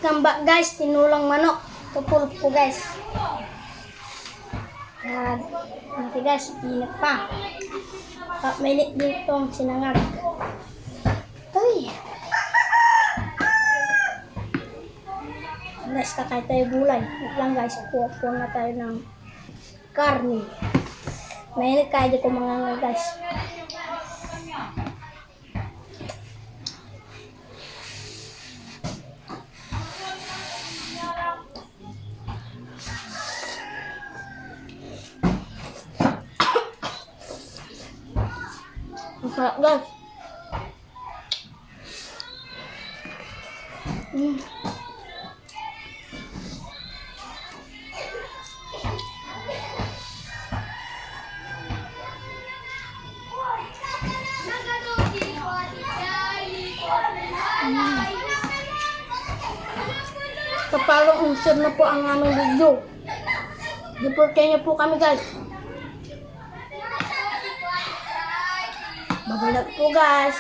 kamba guys, tinulang manok. Tupulot ko guys. At ito guys, init pa. Mainit dito ang sinangag. Uy. Guys, kakain tayo gulay. Wait lang guys, kuha na tayo ng karne. Mainit kaya di ko mga guys. Masarap guys. Kapalong unsur na po ang aming video. Reportin niyo po kami guys. Babalag po guys.